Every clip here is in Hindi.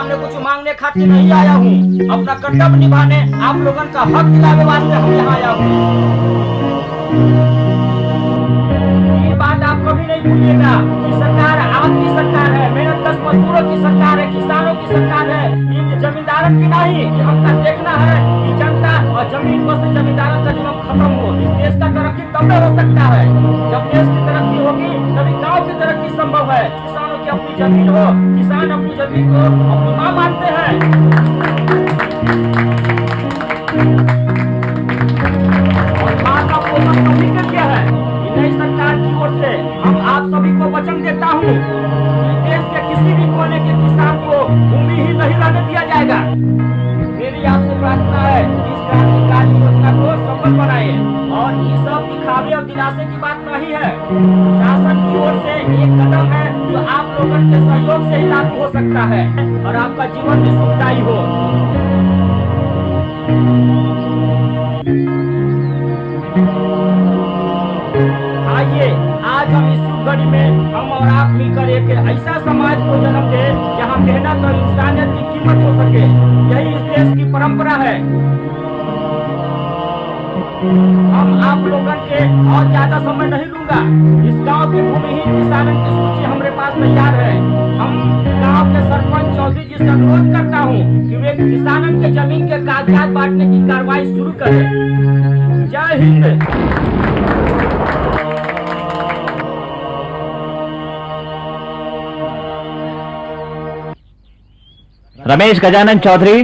सामने कुछ मांगने खातिर नहीं आया हूँ, अपना कर्तव्य निभाने, आप लोगन का हक दिलाने वास्ते हम यहाँ आया हूँ। ये बात आप कभी नहीं भूलिएगा कि सरकार आपकी सरकार है, मेहनत कश मजदूरों की सरकार है, किसानों की सरकार है, ये जमींदारों की नहीं। कि हमका देखना है कि जनता और जमीन पर से जमींदारों का जुल्म खत्म हो। इस देश का तरक्की तब में हो सकता है जब देश की तरक्की होगी, तभी गांव की तरक्की संभव है। किसानों की अपनी जमीन हो, किसान अपनी जमीन को अपनी मां मानते हैं। और मां का पोषण सभी के लिए है। नई सरकार की ओर से हम आप सभी को वचन देता हूँ कि देश के किसी भी कोने के किसान को भूमिहीन नहीं रहने दिया जाएगा। मेरी आपसे प्रार्थना है कि इस क्रांतिकारी योजना को सफल बनाए। और ये सब दिखावे और दिलासे की बात नहीं है, शासन की ओर से एक कदम है जो आप लोगों के सहयोग से ही लागू हो सकता है और आपका जीवन भी सुखदायी हो। आइए आज हम इस शुभ घड़ी में हम और आप मिलकर एक ऐसा समाज को जन्म दे जहाँ मेहनत और इंसानियत की कीमत हो सके। यही इस देश की परंपरा है। हम आप लोगों के और ज्यादा समय नहीं लूंगा। इस गांव के भूमिहीन किसानों की सूची हमारे पास तैयार है। हम गांव के सरपंच चौधरी जी से अनुरोध करता हूँ कि वे किसानों के जमीन के कागजात बांटने की कार्रवाई शुरू करें। जय हिंद। रमेश गजानन चौधरी,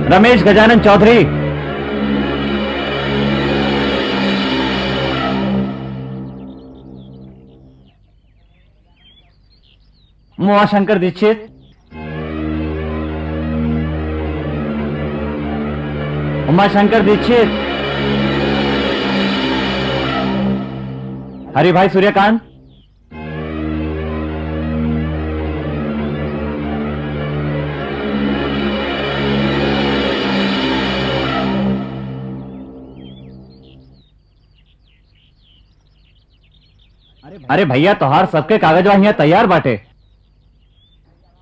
रमेश गजानन चौधरी। उमाशंकर दीक्षित, उमाशंकर दीक्षित, हरिभाई सूर्यकांत, अरे भैया तोहार सबके कागज यहाँ तैयार बाटे।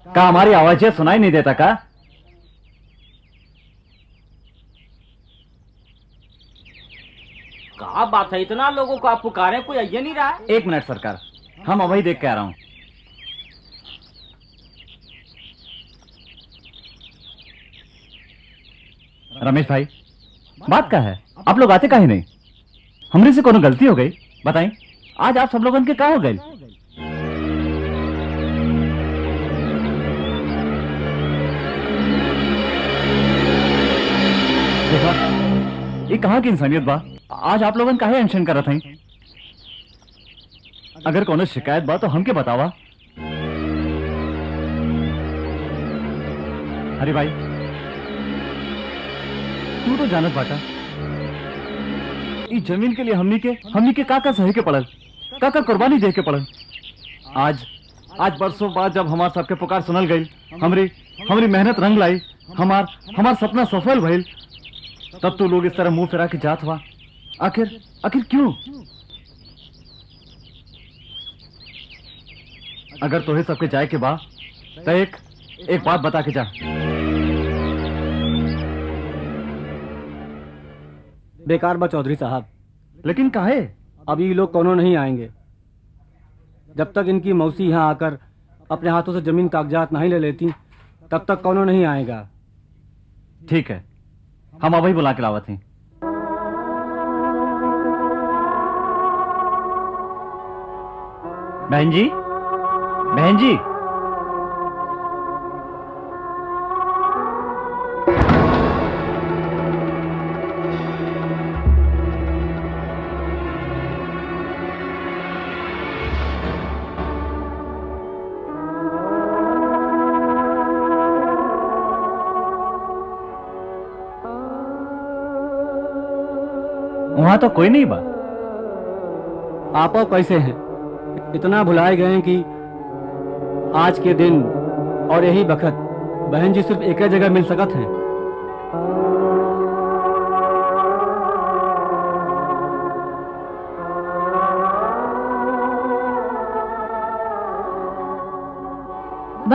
का हमारी आवाजें सुनाई नहीं देता का? क्या बात है, इतना लोगों को आप पुकारे, कोई आइए नहीं रहा है। 1 मिनट सरकार, हम अभी देख के आ रहा हूं। रमेश भाई, बात क्या है? आप लोग आते काहे नहीं? हमरे से कोनो गलती हो गई? बताएं, आज आप सब लोगों के क्या हो गए? देखा, ये कहाँ की इंसानियत बा? आज आप लोगन काहे अनशन करत हई? अगर कोनो शिकायत बा तो हमके बतावा। अरे भाई, तू तो जानत बाटा, इस जमीन के लिए हमनी के का सहे के पड़ल, का कुर्बानी दे के पड़ल। आज बरसों बाद जब हमार सबके पुकार सुनल गई, हमरी मेहनत रंग लाई, हमार सपना सफल भइल, तब तो लोग इस तरह मुंह फिरा के जात हुआ। आखिर क्यों? अगर तोहे सबके जाए के बा तो एक बात बता के जा। बेकार बा चौधरी साहब। लेकिन काहे? अभी ये लोग कोनो नहीं आएंगे। जब तक इनकी मौसी यहाँ आकर अपने हाथों से जमीन कागजात नहीं ले लेती, तब तक कोनो नहीं आएगा। ठीक है, हम अभी बुला के लावत हैं। बहन जी, बहन जी, वहां तो कोई नहीं बा। आप कैसे हैं? इतना भुलाए गए कि आज के दिन और यही बखत बहन जी सिर्फ एक ही जगह मिल सकत हैं।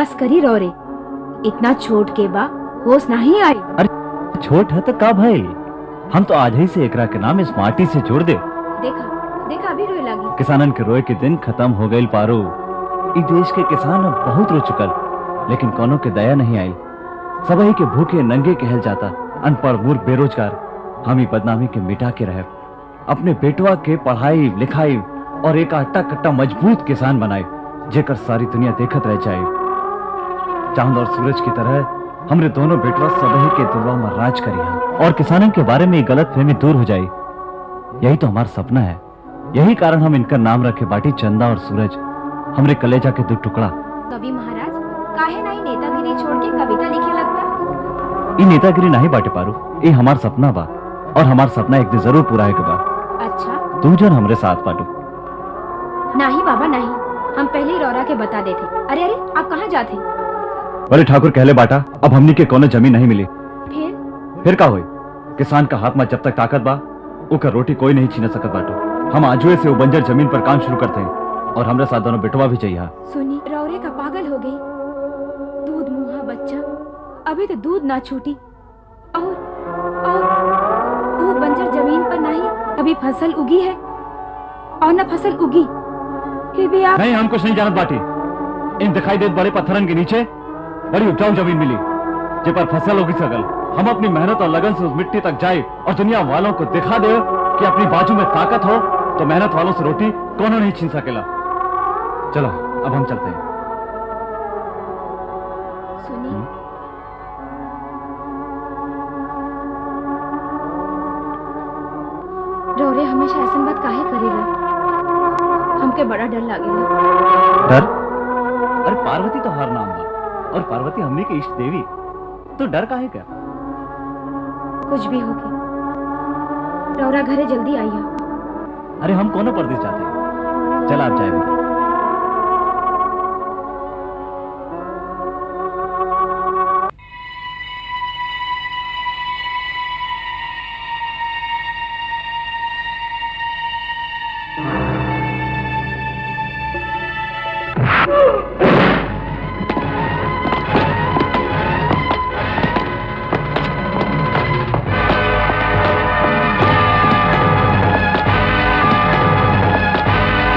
बस करी रो रे, इतना छोट के बा होश नहीं आई। अरे छोट है तो का भाई, हम तो आज ही से एकरा के नाम इस माटी से जोड़ दे। देखा देखा अभी रोए लगी। किसानन के रोए के दिन खत्म हो गई पारो। ई देश के किसान अब बहुत रो चुकल, लेकिन कोनो के दया नहीं आई। सबही के भूखे नंगे कहल जाता, अनपढ़ मूर्ख बेरोजगार। हम ही बदनामी के मिटा के रहे, अपने बेटवा के पढ़ाई लिखाई और एक आटा कट्टा मजबूत किसान बनाए, जेकर सारी दुनिया देखत रह जाए। चांद और सूरज की तरह हमरे दोनों बेटवा सबही के दिलवा में राज करिया और किसानन के बारे में गलत फहमी दूर हो जाए। यही तो हमारा सपना है। यही कारण हम इनका नाम रखे बाटी चंदा और सूरज, हमरे कलेजा के दो टुकड़ा। कवि महाराज काहे नहीं नेतागिरी छोड़ के कविता लिखे लगता? ये नेतागिरी नहीं बाटे पारू, ये हमार सपना बा और हमार सपना एक दिन जरूर पूरा होगा। अच्छा तू जन हमरे साथ बाटू। नहीं बाबा नहीं, हम पहले ही रौरा के बता देते। अरे अरे आप कहाँ जाते? बोले ठाकुर कहले बाटा, अब हमनी के कोनो जमीन नहीं मिली। फिर का होई? किसान का हाथ में जब तक ताकत बा, ओकर रोटी कोई नहीं छीन सकत बाटो। हम आजुए से वो बंजर जमीन पर काम शुरू करते हैं और हमरे साथ दोनों बेटवा भी चाहिए। सुनी रौरे का पागल हो गई, दूध मुहा बच्चा, अभी तो दूध ना छूटी और वो बंजर जमीन पर नहीं कभी फसल उगी है और न फसल उगी कि भी आप नहीं। हम कुछ नहीं जानत बाटी। इन दिखाई देत बड़े पत्थरन के नीचे बड़ी उपजाऊ जमीन मिली, जे पर फसल होगी सकल। हम अपनी मेहनत और लगन से उस मिट्टी तक जाए और दुनिया वालों को दिखा दे कि अपनी बाजू में ताकत हो तो मेहनत वालों से रोटी कोनो नहीं छीन सकेला। चलो अब हम चलते हैं। सुनी रौरे हमेशा ऐसा बात काहे करेला? हमके बड़ा डर लागेला। डर? अरे पार्वती तो हर नाम बा और पार्वती हमने के इष्ट देवी, तो डर काहे क्या? कुछ भी होगी, रौरा घरे जल्दी आइया। अरे हम कोनो परदेश जाते हैं, चल आप जाए।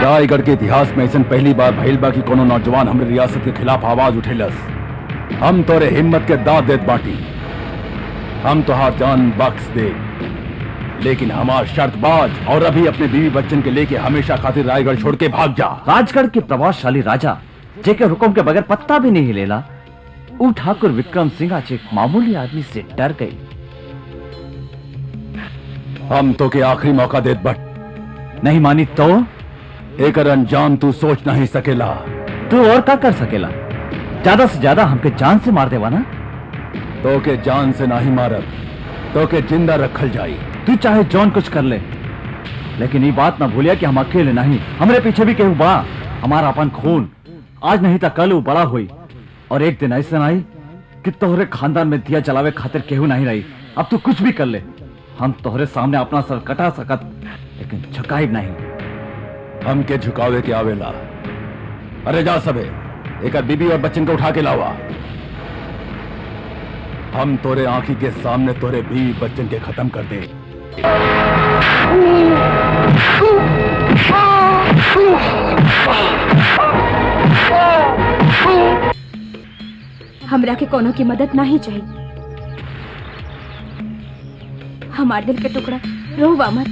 रायगढ़ के इतिहास में ऐसा पहली बार भइल बा कि कोनो नौजवान हमरे रियासत के खिलाफ आवाज उठेलस। हम तोरे हिम्मत के दाद देत बाटी, हम तोहार जान बख्श दे, लेकिन हमार शर्त बाज और अभी अपने बीवी बच्चन के लेके हमेशा खातिर रायगढ़ छोड़ के भाग जा। राजगढ़ के प्रभावशाली राजा जेके हुक्म के बगैर पत्ता भी नहीं हिलेला, ऊ ठाकुर विक्रम सिंह आज एक मामूली आदमी से डर गई। हम तो के आखिरी मौका देत बट नहीं मानी तो एक अंजाम तू सोच नहीं सकेला। तू और क्या कर सकेला? ज्यादा से ज्यादा हमके जान से मार देवा ना। तो के जान से नहीं मारब, तो के जिंदा रखल जाई। तू चाहे जौन कुछ कर ले, लेकिन ये बात ना भूलिया कि हम अकेले नहीं, हमरे पीछे भी केहू बा। हमारा अपन खून आज नहीं था कल वो बड़ा हुई और एक दिन ऐसा आई कि तोहरे खानदान में दिया जलावे खातिर केहू नहीं रही। अब तू कुछ भी कर ले, हम तोहरे सामने अपना सर कटा सकत, लेकिन झुकाई नहीं। हम के झुकावे के आवेला। अरे जा सबे, एक बीबी और बच्चन को उठा के लावा। हम तोरे आंखी के सामने तोरे बीवी बच्चन के खत्म कर दे। हमरा के कोनो की मदद नहीं चाहिए। हमार दिल के टुकड़ा रोवा मत,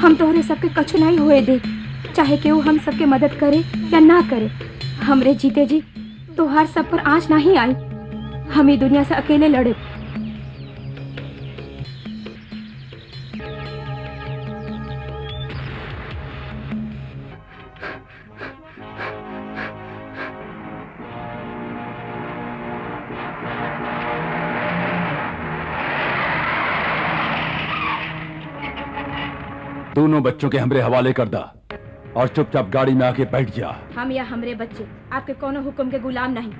हम तोहरे सबके कछु नहीं हुए दे, चाहे केहू हम सबके मदद करे या ना करे। हमरे जीते जी तोहार सब पर आँच नहीं आई। हम ही दुनिया से अकेले लड़े। दोनों बच्चों के हमरे हवाले कर दा और चुपचाप गाड़ी में आके बैठ जा। हम या हमरे बच्चे आपके कोनो हुक्म के गुलाम नहीं।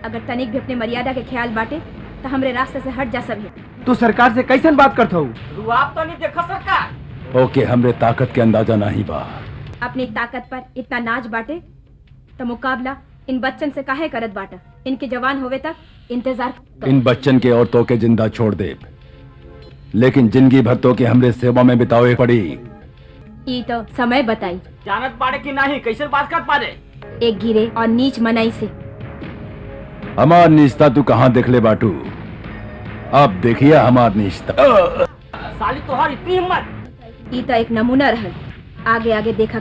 अगर तनिक भी अपने मर्यादा के ख्याल बाटे तो हमरे रास्ते से हट जा सभी। तू सरकार से कैसन बात करता हूँ? आप तो नहीं देखा सरकार। ओके, हमरे ताकत के अंदाजा नहीं बा। अपनी ताकत पर इतना नाच बाटे तो मुकाबला इन बच्चन से काहे करत बाटा? इनके जवान होवे तक इंतजार कर। इन बच्चन के और तो के जिंदा छोड़ दे, लेकिन जिंदगी भर तो के हमरे सेवा में बितावे पड़ी। ई तो समय बताई। जानत पाड़े की नहीं, कैसे बात कर पारे? एक गिरे और नीच मनाई से। हमार निष्ठा तू कहाँ देख ले बाटू? अब देखिए हमार निष्ठा। साली तोहार इतनी हिम्मत! ई तो एक नमूना रहल। आगे आगे देखा